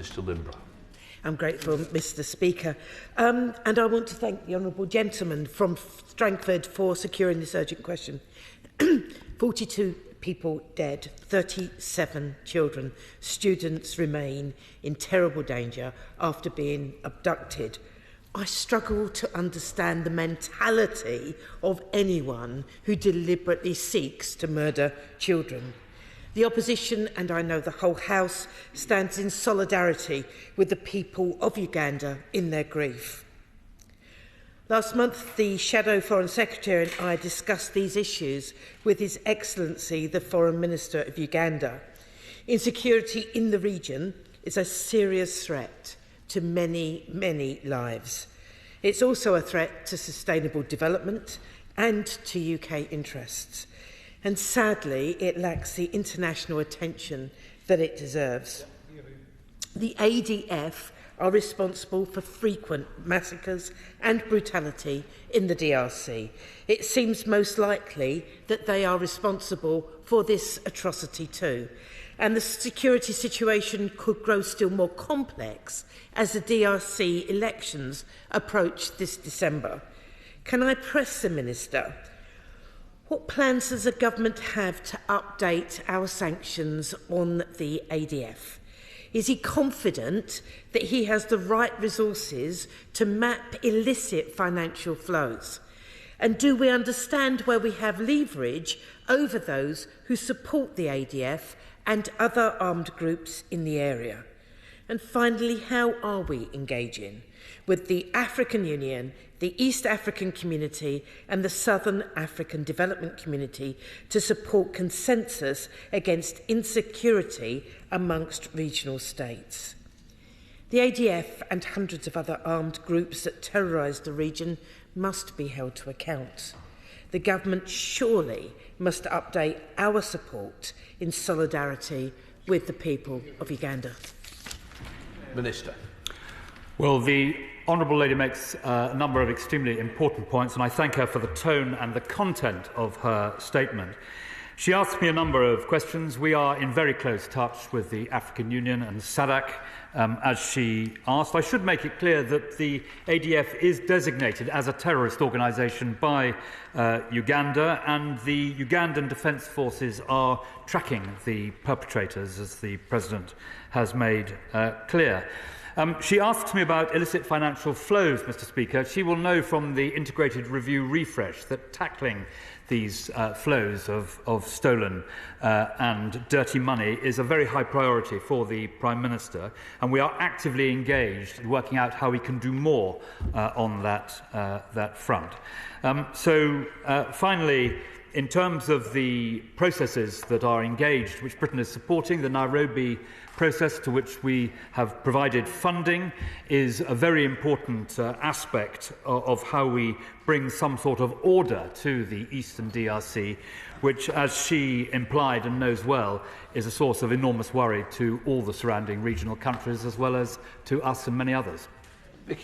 Minister Limborough. I'm grateful, Mr Speaker. And I want to thank the honourable gentleman from Strangford for securing this urgent question. 42 people dead, 37 children, students remain in terrible danger after being abducted. I struggle to understand the mentality of anyone who deliberately seeks to murder children. The opposition, and I know the whole House, stands in solidarity with the people of Uganda in their grief. Last month, the Shadow Foreign Secretary and I discussed these issues with His Excellency, the Foreign Minister of Uganda. Insecurity in the region is a serious threat to many, many lives. It's also a threat to sustainable development and to UK interests. And sadly, it lacks the international attention that it deserves. The ADF are responsible for frequent massacres and brutality in the DRC. It seems most likely that they are responsible for this atrocity too. And the security situation could grow still more complex as the DRC elections approach this December. Can I press the Minister? What plans does the government have to update our sanctions on the ADF? Is he confident that he has the right resources to map illicit financial flows? And do we understand where we have leverage over those who support the ADF and other armed groups in the area? And finally, how are we engaging with the African Union, the East African Community and the Southern African Development Community to support consensus against insecurity amongst regional states? The ADF and hundreds of other armed groups that terrorise the region must be held to account. The government surely must update our support in solidarity with the people of Uganda. Minister. Well, the Honourable Lady makes a number of extremely important points, and I thank her for the tone and the content of her statement. She asked me a number of questions. We are in very close touch with the African Union and SADC, as she asked. I should make it clear that the ADF is designated as a terrorist organisation by Uganda, and the Ugandan Defence Forces are tracking the perpetrators, as the President has made clear. She asked me about illicit financial flows, Mr Speaker. She will know from the Integrated Review refresh that tackling these flows of stolen and dirty money is a very high priority for the Prime Minister, and we are actively engaged in working out how we can do more on that front. Finally, in terms of the processes that are engaged, which Britain is supporting, the Nairobi process, to which we have provided funding, is a very important aspect of how we bring some sort of order to the Eastern DRC, which, as she implied and knows well, is a source of enormous worry to all the surrounding regional countries, as well as to us and many others.